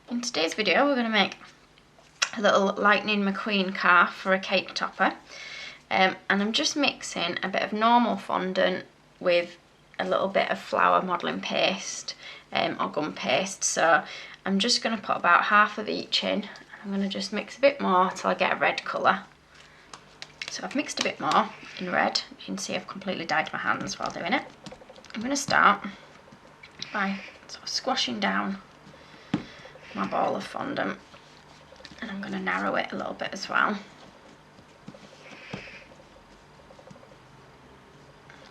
In today's video we're going to make a little Lightning McQueen car for a cake topper, and I'm just mixing a bit of normal fondant with a little bit of flour modelling paste or gum paste. So I'm just going to put about half of each in. I'm going to just mix a bit more till I get a red colour. So I've mixed a bit more in red. You can see I've completely dyed my hands while doing it. I'm going to start by sort of squashing down my ball of fondant, and I'm going to narrow it a little bit as well.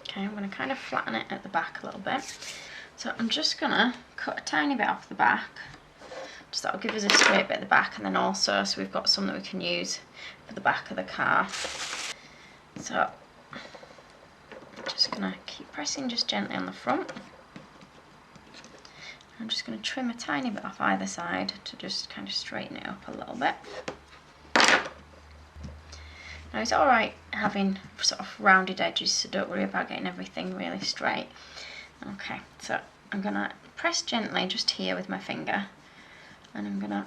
Okay, I'm going to kind of flatten it at the back a little bit. So I'm just going to cut a tiny bit off the back, just that'll give us a straight bit at the back, and then also so we've got some that we can use for the back of the car. So I'm just going to keep pressing just gently on the front. I'm just going to trim a tiny bit off either side to just kind of straighten it up a little bit. Now it's alright having sort of rounded edges, so don't worry about getting everything really straight. Okay, so I'm going to press gently just here with my finger, and I'm going to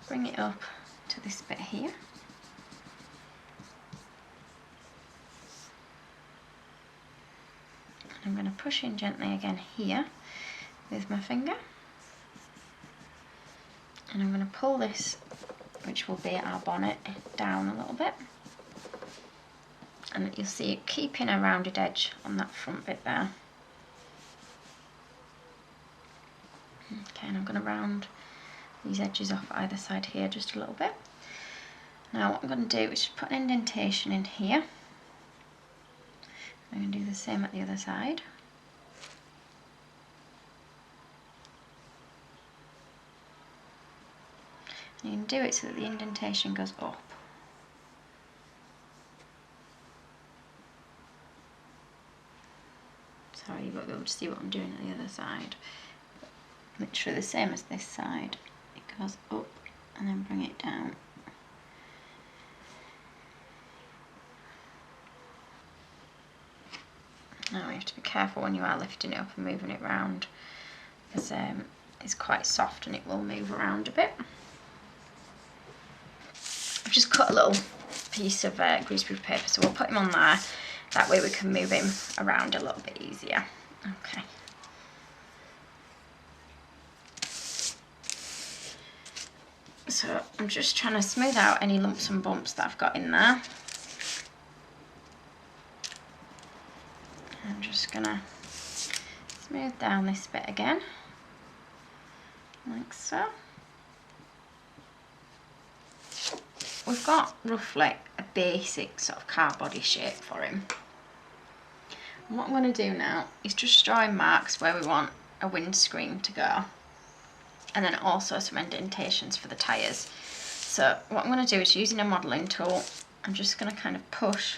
bring it up to this bit here. I'm going to push in gently again here with my finger, and I'm going to pull this, which will be our bonnet, down a little bit, and you'll see it keeping a rounded edge on that front bit there. Okay, and I'm going to round these edges off either side here just a little bit. Now what I'm going to do is just put an indentation in here. I'm going to do the same at the other side. And you can do it so that the indentation goes up. Sorry, you won't be able to see what I'm doing at the other side. Literally the same as this side. It goes up and then bring it down. Now you have to be careful when you are lifting it up and moving it around, because it's quite soft and it will move around a bit. I've just cut a little piece of greaseproof paper, so we'll put him on there. That way we can move him around a little bit easier. Okay. So I'm just trying to smooth out any lumps and bumps that I've got in there. I'm just gonna smooth down this bit again, like so. We've got roughly a basic sort of car body shape for him. And what I'm going to do now is just draw in marks where we want a windscreen to go, and then also some indentations for the tyres. So what I'm going to do is, using a modelling tool, I'm just going to kind of push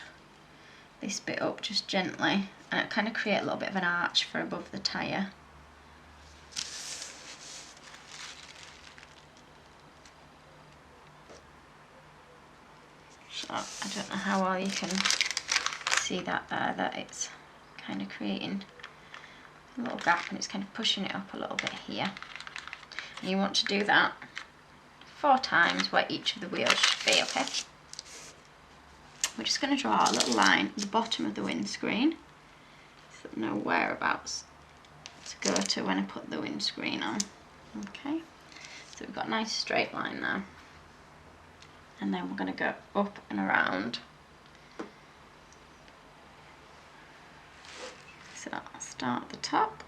this bit up just gently, and it kind of create a little bit of an arch for above the tyre. So I don't know how well you can see that there, that it's kind of creating a little gap and it's kind of pushing it up a little bit here. And you want to do that 4 times where each of the wheels should be, okay? We're just going to draw a little line at the bottom of the windscreen, so I know whereabouts to go to when I put the windscreen on. Okay, so we've got a nice straight line there, and then we're going to go up and around. So I'll start at the top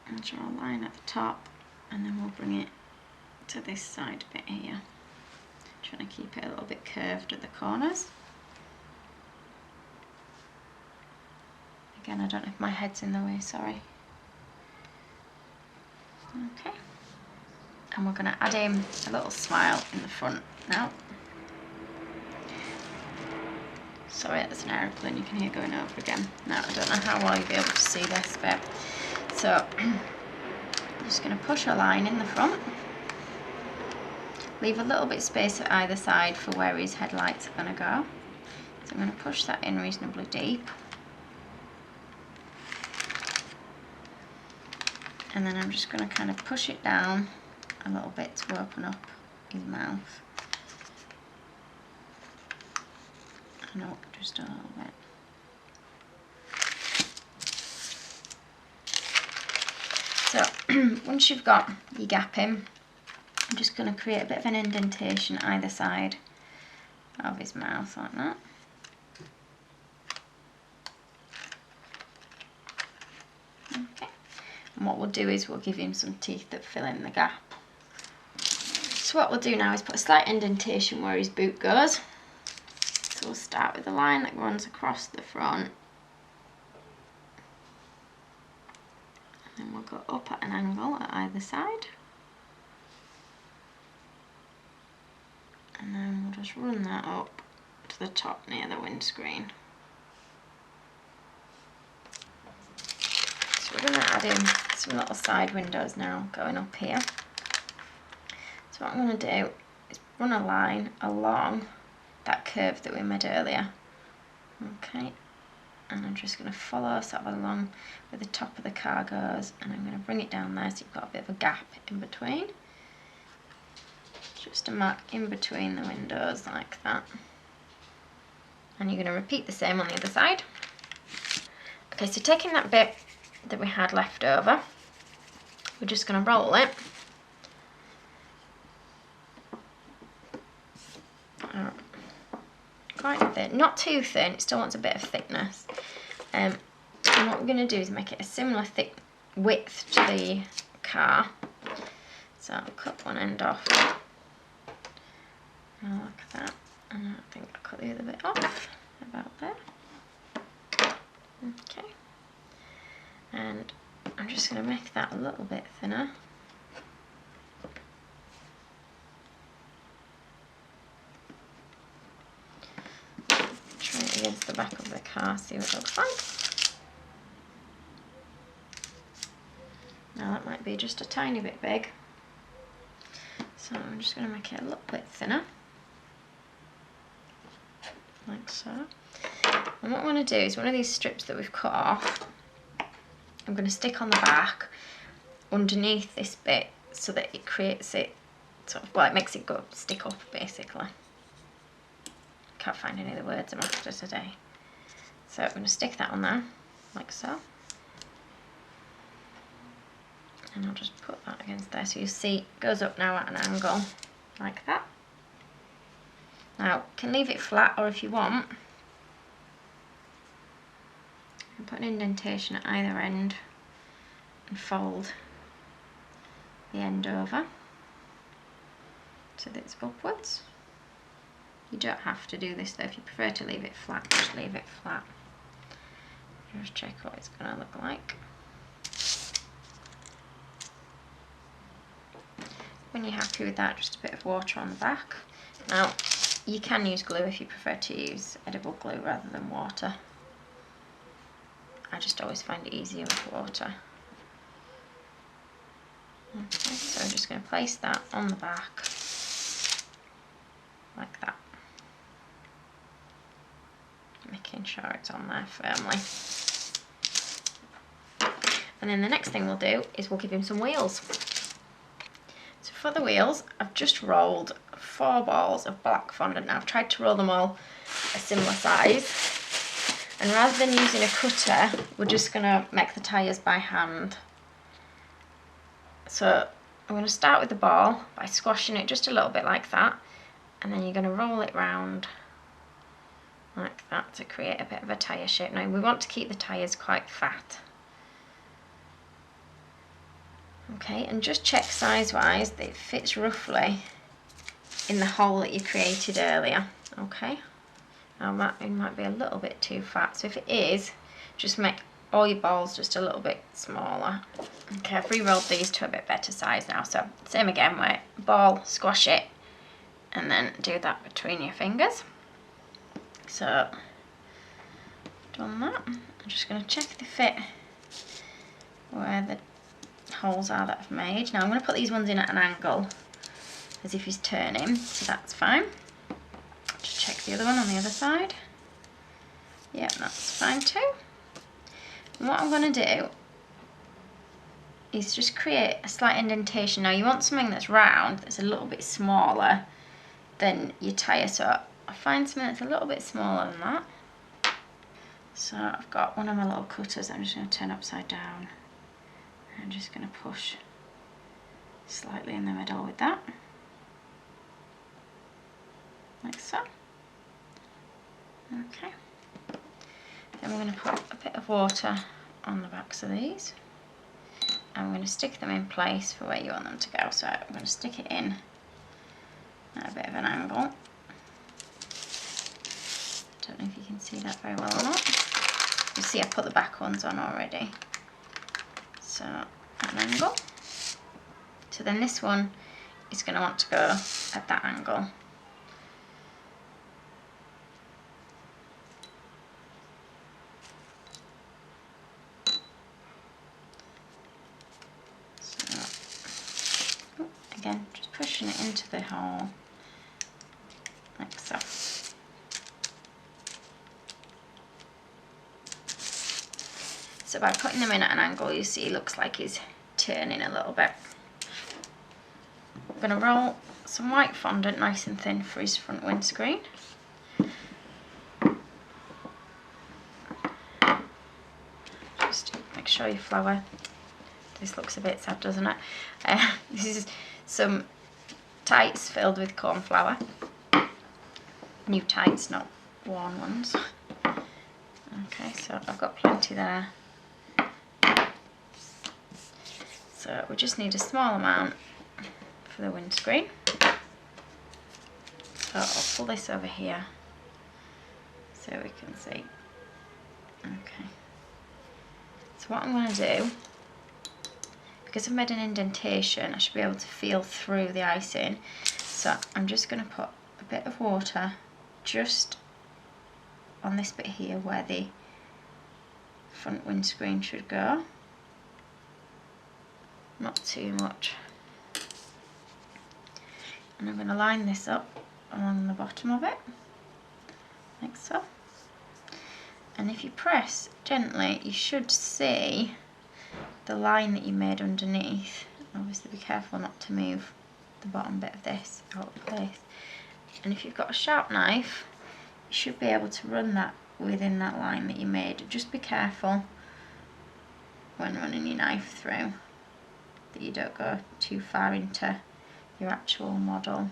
and draw a line at the top, and then we'll bring it to this side bit here. Trying to keep it a little bit curved at the corners. Again, I don't know if my head's in the way, sorry. Okay, and we're going to add in a little smile in the front now. Sorry, that's an aeroplane you can hear going over again. Now, I don't know how well you'll be able to see this bit. So I'm just going to push a line in the front. Leave a little bit of space at either side for where his headlights are going to go. So I'm going to push that in reasonably deep. And then I'm just going to kind of push it down a little bit to open up his mouth. And up just a little bit. So once you've got your gap in, I'm just going to create a bit of an indentation either side of his mouth like that. Okay. And what we'll do is we'll give him some teeth that fill in the gap. So what we'll do now is put a slight indentation where his boot goes. So we'll start with a line that runs across the front. And then we'll go up at an angle at either side. And then we'll just run that up to the top near the windscreen. So we're going to add in some little side windows now going up here. So what I'm going to do is run a line along that curve that we made earlier. Okay, and I'm just going to follow sort of along where the top of the car goes, and I'm going to bring it down there so you've got a bit of a gap in between. Just a mark in between the windows like that. And you're going to repeat the same on the other side. Okay, so taking that bit that we had left over, we're just going to roll it quite thin, not too thin, it still wants a bit of thickness. And what we're going to do is make it a similar thick width to the car. So I'll cut one end off. Like that, and I think I'll cut the other bit off, about there. Okay, and I'm just going to make that a little bit thinner. Try it against the back of the car, see what it looks like. Now that might be just a tiny bit big, so I'm just going to make it a little bit thinner. Like so. And what I want to do is one of these strips that we've cut off, I'm going to stick on the back underneath this bit so that it creates it sort of, well, it makes it go stick up basically. Can't find any of the words I'm after today. So I'm going to stick that on there, like so. And I'll just put that against there so you see it goes up now at an angle, like that. Now, you can leave it flat, or if you want, you can put an indentation at either end and fold the end over so that it's upwards. You don't have to do this though. If you prefer to leave it flat, just leave it flat. Just check what it's going to look like. When you're happy with that, just a bit of water on the back. Now, you can use glue if you prefer to use edible glue rather than water. I just always find it easier with water. Okay, so I'm just going to place that on the back, like that. Making sure it's on there firmly. And then the next thing we'll do is we'll give him some wheels. So for the wheels, I've just rolled 4 balls of black fondant. Now I've tried to roll them all a similar size, and rather than using a cutter, we're just going to make the tyres by hand. So I'm going to start with the ball by squashing it just a little bit like that, and then you're going to roll it round like that to create a bit of a tyre shape. Now we want to keep the tyres quite fat. Okay, and just check size-wise that it fits roughly in the hole that you created earlier. Okay, now it might be a little bit too fat, so if it is, just make all your balls just a little bit smaller. Okay, I've re-rolled these to a bit better size now, so same again, where ball, squash it, and then do that between your fingers. So, done that. I'm just going to check the fit where the holes are that I've made. Now I'm going to put these ones in at an angle as if he's turning, so that's fine. Just check the other one on the other side. Yep, that's fine too. And what I'm going to do is just create a slight indentation. Now you want something that's round, that's a little bit smaller than your tyre, so I find something that's a little bit smaller than that. So I've got one of my little cutters I'm just going to turn upside down. I'm just going to push slightly in the middle with that, like so. Okay. Then we're going to put a bit of water on the backs of these. And we're going to stick them in place for where you want them to go. So I'm going to stick it in at a bit of an angle. I don't know if you can see that very well or not. You see I put the back ones on already. So at an angle. So then this one is going to want to go at that angle. So, again, just pushing it into the hole, like so. So by putting them in at an angle, you see it looks like he's turning a little bit. I'm going to roll some white fondant nice and thin for his front windscreen. Just make sure you flour. This looks a bit sad, doesn't it? This is some tights filled with corn flour. New tights, not worn ones. Okay, so I've got plenty there. So we just need a small amount for the windscreen. So I'll pull this over here so we can see. Okay. So what I'm going to do, because I've made an indentation, I should be able to feel through the icing. So I'm just going to put a bit of water just on this bit here where the front windscreen should go. Not too much. And I'm going to line this up along the bottom of it, like so. And if you press gently, you should see the line that you made underneath. Obviously be careful not to move the bottom bit of this out of place. And if you've got a sharp knife, you should be able to run that within that line that you made. Just be careful when running your knife through that you don't go too far into your actual model.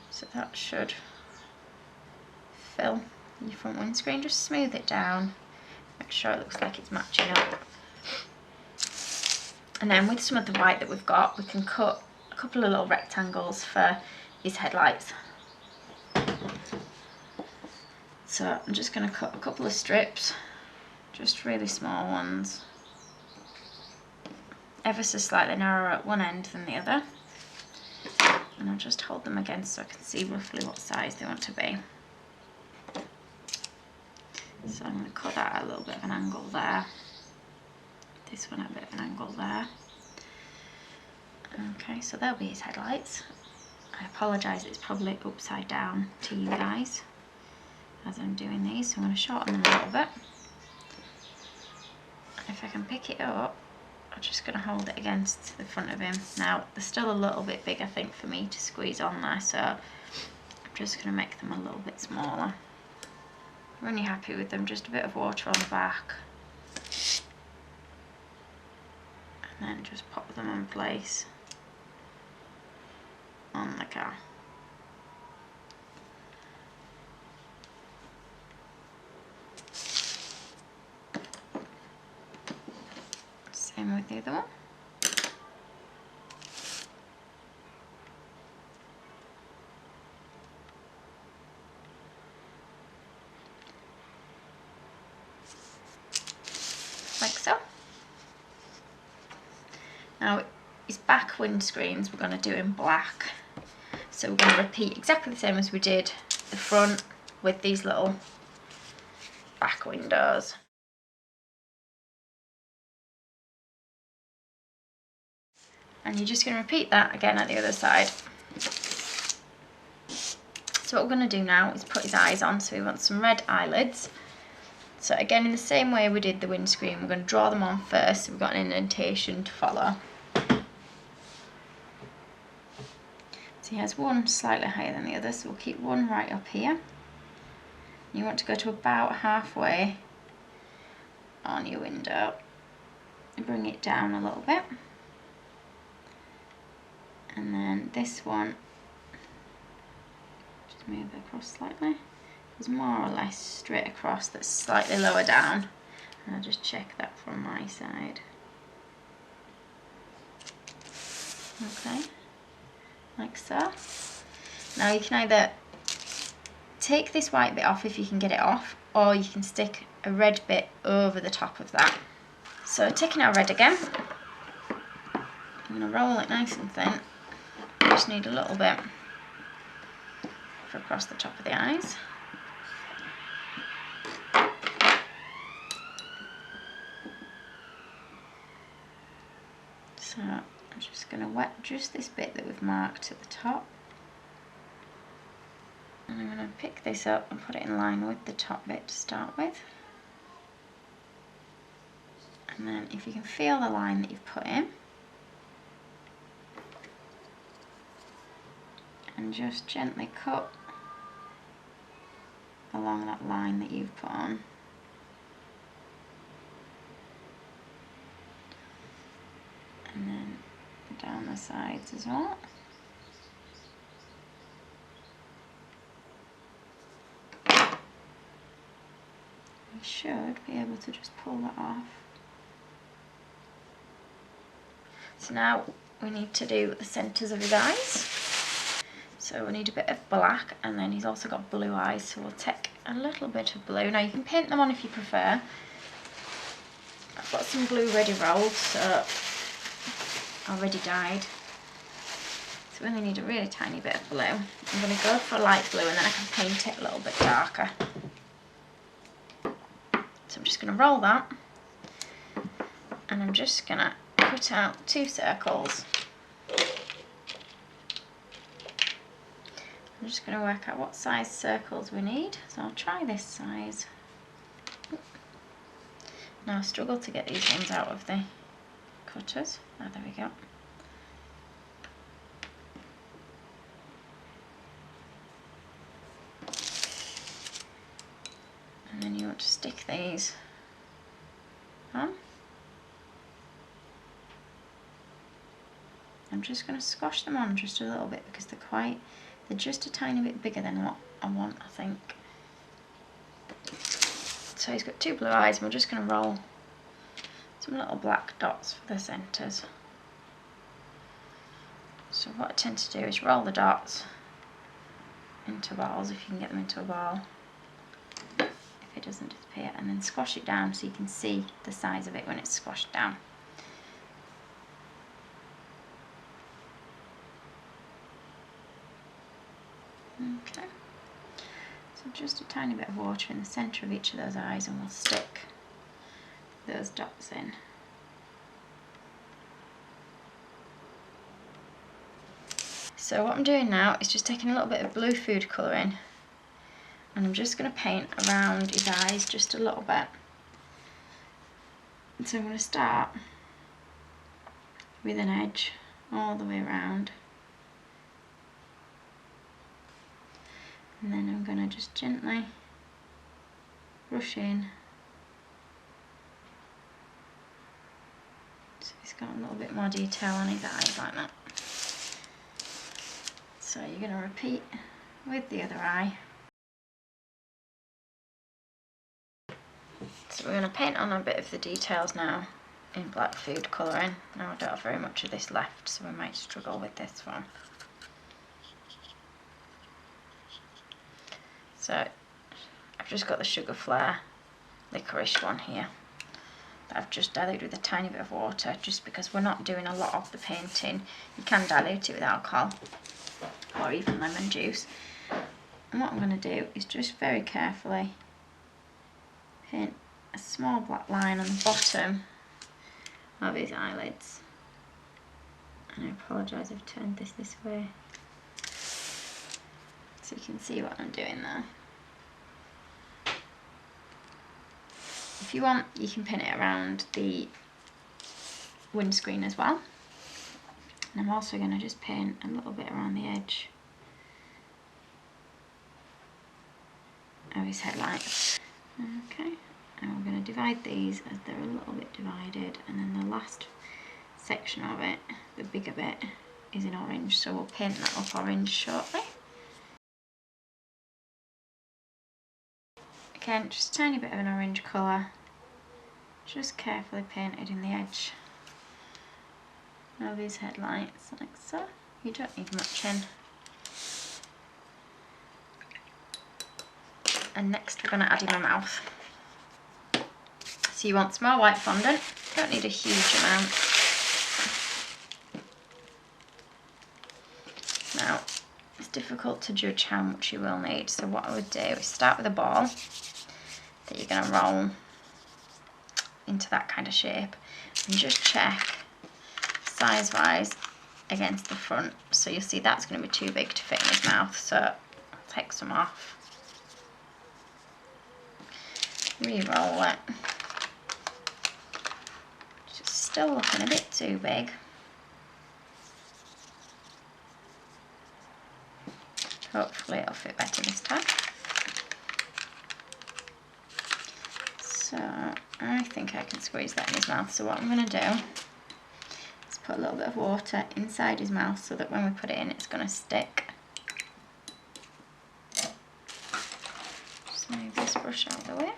So that should fill your front windscreen. Just smooth it down, make sure it looks like it's matching up. And then with some of the white that we've got, we can cut a couple of little rectangles for his headlights. So I'm just going to cut a couple of strips, just really small ones, ever so slightly narrower at one end than the other. And I'll just hold them against so I can see roughly what size they want to be. So I'm going to cut that at a little bit of an angle there. This one at a bit of an angle there. Okay, so there'll be his headlights. I apologise, it's probably upside down to you guys as I'm doing these, so I'm going to shorten them a little bit. And if I can pick it up, I'm just going to hold it against the front of him. Now, they're still a little bit big, I think, for me to squeeze on there, so I'm just going to make them a little bit smaller. When you're happy with them, just a bit of water on the back. And then just pop them in place on the car. Same with the other one. Like so. Now his back windscreens we're going to do in black. So we're going to repeat exactly the same as we did the front with these little back windows. And you're just going to repeat that again at the other side. So what we're going to do now is put his eyes on. So we want some red eyelids. So again, in the same way we did the windscreen, we're going to draw them on first. So we've got an indentation to follow. So he has one slightly higher than the other, so we'll keep one right up here. You want to go to about halfway on your window and bring it down a little bit. And then this one, just move it across slightly. It's more or less straight across, that's slightly lower down. And I'll just check that from my side. Okay, like so. Now you can either take this white bit off if you can get it off, or you can stick a red bit over the top of that. So taking our red again, I'm going to roll it nice and thin. I just need a little bit for across the top of the eyes. So I'm just going to wet just this bit that we've marked at the top. And I'm going to pick this up and put it in line with the top bit to start with. And then if you can feel the line that you've put in, and just gently cut along that line that you've put on. And then down the sides as well. You should be able to just pull that off. So now we need to do the centres of his eyes. So we need a bit of black, and then he's also got blue eyes, so we'll take a little bit of blue. Now you can paint them on if you prefer. I've got some blue ready rolled, so already dyed. So we only need a really tiny bit of blue. I'm going to go for light blue and then I can paint it a little bit darker. So I'm just going to roll that, and I'm just going to cut out 2 circles. I'm just going to work out what size circles we need. So I'll try this size. Now I struggle to get these ones out of the cutters. Oh, there we go. And then you want to stick these on. I'm just going to squash them on just a little bit because they're just a tiny bit bigger than what I want, I think. So he's got 2 blue eyes, and we're just going to roll some little black dots for the centres. So what I tend to do is roll the dots into balls, if you can get them into a ball, if it doesn't disappear, and then squash it down so you can see the size of it when it's squashed down. Okay, so just a tiny bit of water in the centre of each of those eyes, and we'll stick those dots in. So what I'm doing now is just taking a little bit of blue food colouring, and I'm just going to paint around his eyes just a little bit. And so I'm going to start with an edge all the way around. And then I'm going to just gently brush in. So he's got a little bit more detail on his eyes like that. So you're going to repeat with the other eye. So we're going to paint on a bit of the details now in black food colouring. Now I don't have very much of this left, so we might struggle with this one. So I've just got the Sugar Flare licorice one here that I've just diluted with a tiny bit of water, just because we're not doing a lot of the painting. You can dilute it with alcohol or even lemon juice. And what I'm going to do is just very carefully paint a small black line on the bottom of his eyelids. And I apologise, I've turned this way. So you can see what I'm doing there. If you want, you can pin it around the windscreen as well. And I'm also going to just pin a little bit around the edge of his headlights. Okay, and we're going to divide these as they're a little bit divided, and then the last section of it, the bigger bit, is in orange, so we'll paint that up orange shortly. Again, just a tiny bit of an orange colour, just carefully painted in the edge of his headlights, like so. You don't need much in. And next we're going to add in my mouth. So you want some more white fondant, don't need a huge amount. Now, it's difficult to judge how much you will need, so what I would do is start with a ball that you're going to roll into that kind of shape, and just check size wise against the front. So you'll see that's going to be too big to fit in his mouth, so I'll take some off, re-roll it. It's still looking a bit too big. Hopefully it'll fit better this time. So I think I can squeeze that in his mouth. So what I'm going to do is put a little bit of water inside his mouth so that when we put it in, it's going to stick. Just move this brush out of the way.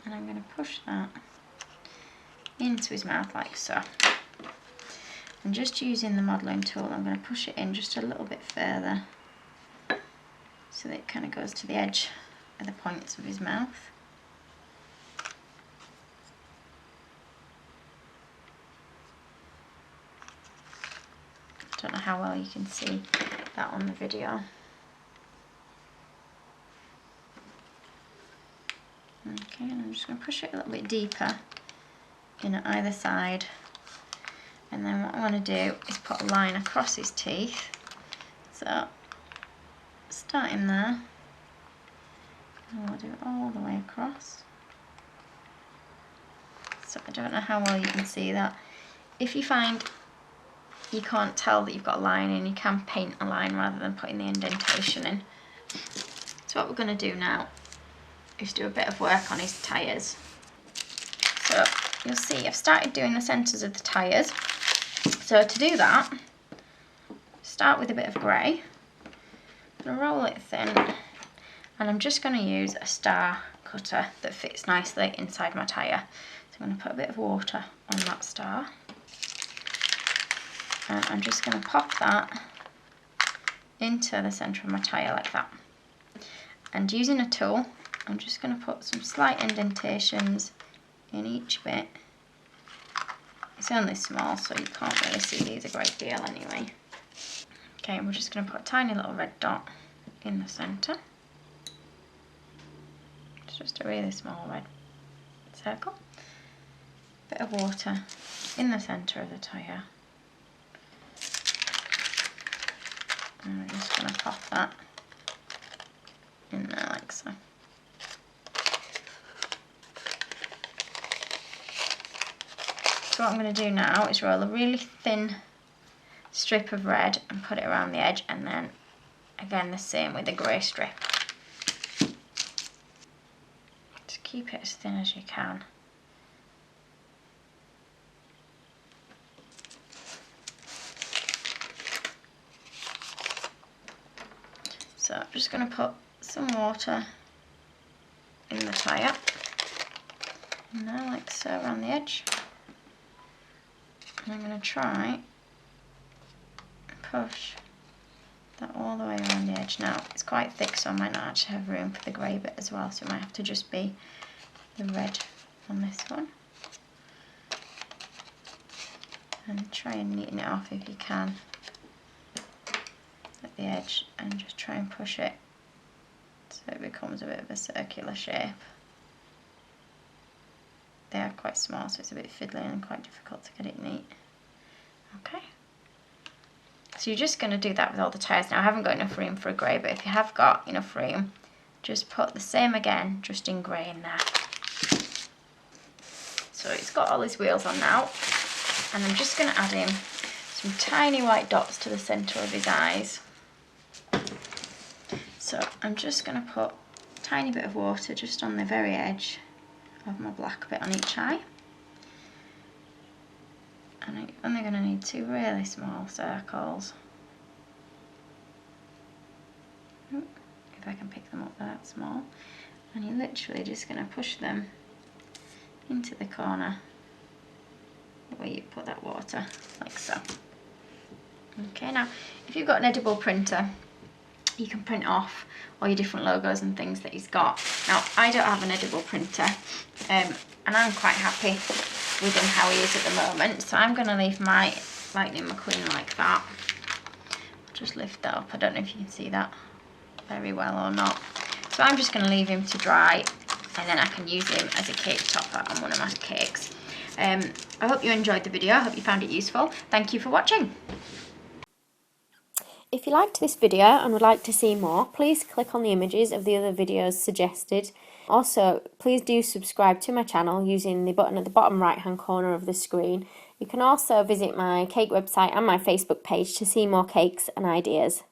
And I'm going to push that into his mouth like so. And just using the modelling tool, I'm going to push it in just a little bit further so that it kind of goes to the edge of the points of his mouth. I don't know how well you can see that on the video. Okay, and I'm just going to push it a little bit deeper in at either side. And then what I want to do is put a line across his teeth. So, starting there, and we'll do it all the way across. So I don't know how well you can see that. If you find you can't tell that you've got a line in, you can paint a line rather than putting the indentation in. So what we're going to do now is do a bit of work on his tyres. So you'll see I've started doing the centres of the tyres. So to do that, start with a bit of grey, I'm going to roll it thin, and I'm just going to use a star cutter that fits nicely inside my tyre. So I'm going to put a bit of water on that star, and I'm just going to pop that into the centre of my tyre like that. And using a tool, I'm just going to put some slight indentations in each bit. It's only small, so you can't really see these a great deal anyway. Okay, we're just going to put a tiny little red dot in the centre. It's just a really small red circle. Bit of water in the centre of the tyre. And we're just going to pop that in there like so. So what I'm going to do now is roll a really thin strip of red and put it around the edge, and then again the same with the grey strip. Just keep it as thin as you can. So I'm just going to put some water in the tyre, and now like so around the edge. And I'm going to try and push that all the way around the edge. Now it's quite thick, so I might not actually have room for the grey bit as well, so it might have to just be the red on this one. And try and neaten it off if you can at the edge, and just try and push it so it becomes a bit of a circular shape. They are quite small, so it's a bit fiddly and quite difficult to get it neat. Okay, So you're just going to do that with all the tiles. Now I haven't got enough room for a grey, but if you have got enough room, just put the same again, just in grey in there. So it's got all his wheels on now, and I'm just going to add in some tiny white dots to the centre of his eyes. So I'm just going to put a tiny bit of water just on the very edge of my black bit on each eye. And I'm only going to need 2 really small circles. If I can pick them up that small. And you're literally just going to push them into the corner where you put that water, like so. Okay, now if you've got an edible printer, you can print off all your different logos and things that he's got. Now I don't have an edible printer, and I'm quite happy with him how he is at the moment, so I'm going to leave my Lightning McQueen like that. I'll just lift that up. I don't know if you can see that very well or not. So I'm just going to leave him to dry, and then I can use him as a cake topper on one of my cakes. I hope you enjoyed the video. I hope you found it useful. Thank you for watching. If you liked this video and would like to see more, please click on the images of the other videos suggested. Also, please do subscribe to my channel using the button at the bottom right hand corner of the screen. You can also visit my cake website and my Facebook page to see more cakes and ideas.